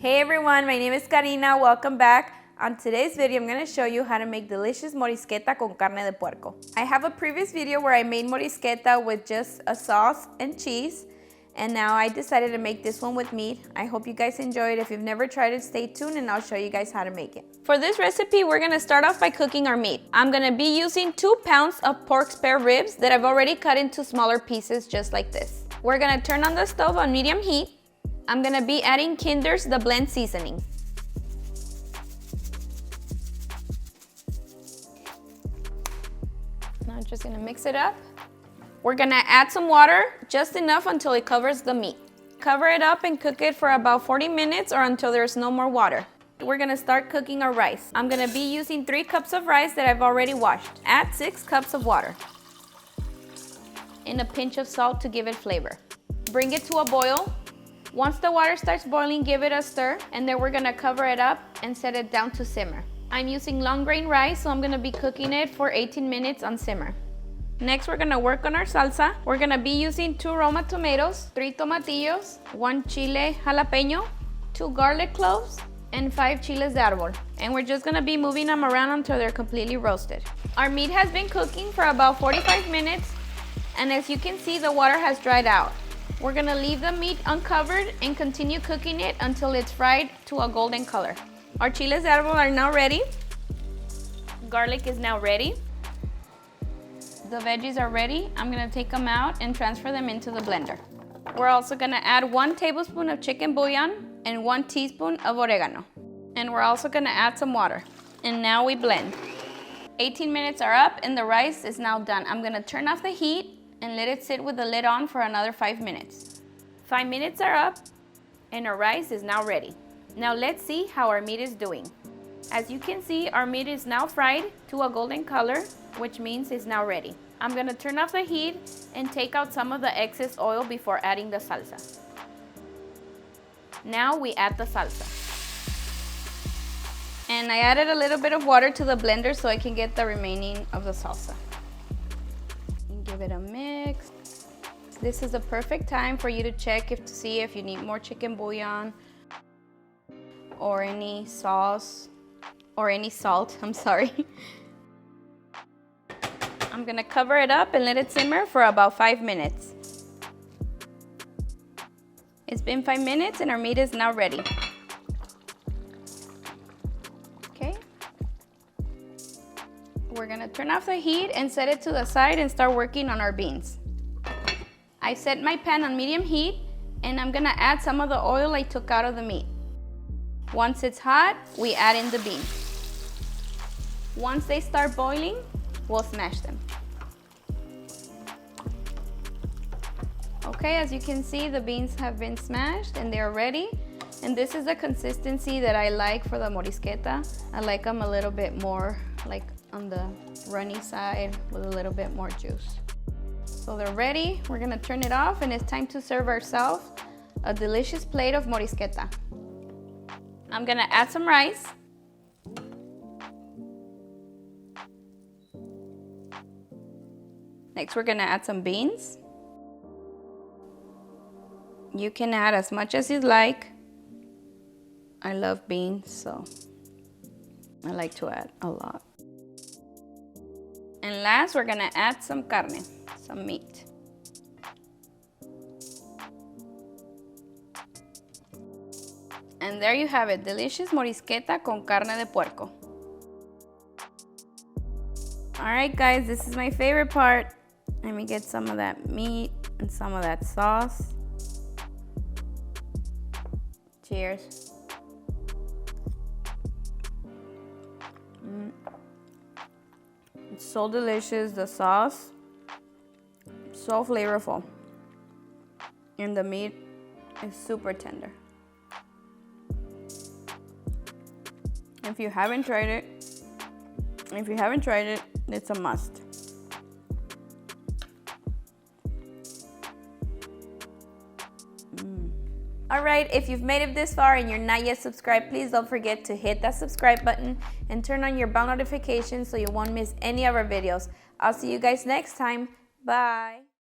Hey everyone, my name is Karina. Welcome back. On today's video, I'm going to show you how to make delicious morisqueta con carne de puerco. I have a previous video where I made morisqueta with just a sauce and cheese, and now I decided to make this one with meat. I hope you guys enjoy it. If you've never tried it, stay tuned and I'll show you guys how to make it. For this recipe, we're going to start off by cooking our meat. I'm going to be using 2 pounds of pork spare ribs that I've already cut into smaller pieces just like this. We're going to turn on the stove on medium heat. I'm going to be adding Kinder's The Blend seasoning. Now I'm just going to mix it up. We're going to add some water, just enough until it covers the meat. Cover it up and cook it for about 40 minutes or until there's no more water. We're going to start cooking our rice. I'm going to be using 3 cups of rice that I've already washed. Add 6 cups of water and a pinch of salt to give it flavor. Bring it to a boil. Once the water starts boiling, give it a stir, and then we're gonna cover it up and set it down to simmer. I'm using long grain rice, so I'm gonna be cooking it for 18 minutes on simmer. Next, we're gonna work on our salsa. We're gonna be using 2 Roma tomatoes, 3 tomatillos, 1 chile jalapeño, 2 garlic cloves, and 5 chiles de arbol. And we're just gonna be moving them around until they're completely roasted. Our meat has been cooking for about 45 minutes, and as you can see, the water has dried out. We're gonna leave the meat uncovered and continue cooking it until it's fried to a golden color. Our chiles de arbol are now ready. Garlic is now ready. The veggies are ready. I'm gonna take them out and transfer them into the blender. We're also gonna add 1 tablespoon of chicken bouillon and 1 teaspoon of oregano. And we're also gonna add some water. And now we blend. 18 minutes are up and the rice is now done. I'm gonna turn off the heat and let it sit with the lid on for another 5 minutes. 5 minutes are up and our rice is now ready. Now let's see how our meat is doing. As you can see, our meat is now fried to a golden color, which means it's now ready. I'm gonna turn off the heat and take out some of the excess oil before adding the salsa. Now we add the salsa. And I added a little bit of water to the blender so I can get the remaining of the salsa. Give it a mix. This is the perfect time for you to check to see if you need more chicken bouillon or any sauce or any salt, I'm sorry. I'm gonna cover it up and let it simmer for about 5 minutes. It's been 5 minutes and our meat is now ready. Okay. We're gonna turn off the heat and set it to the side and start working on our beans. I set my pan on medium heat and I'm gonna add some of the oil I took out of the meat. Once it's hot, we add in the beans. Once they start boiling, we'll smash them. Okay, as you can see, the beans have been smashed and they're ready. And this is the consistency that I like for the morisqueta. I like them a little bit more like on the runny side with a little bit more juice. So they're ready. We're gonna turn it off and it's time to serve ourselves a delicious plate of morisqueta. I'm gonna add some rice. Next, we're gonna add some beans. You can add as much as you'd like. I love beans, so I like to add a lot. And last, we're gonna add some carne, some meat. And there you have it, delicious morisqueta con carne de puerco. All right, guys, this is my favorite part. Let me get some of that meat and some of that sauce. Cheers. It's so delicious, the sauce, so flavorful, and the meat is super tender. If you haven't tried it, it's a must. Alright, if you've made it this far and you're not yet subscribed, please don't forget to hit that subscribe button and turn on your bell notifications so you won't miss any of our videos. I'll see you guys next time. Bye!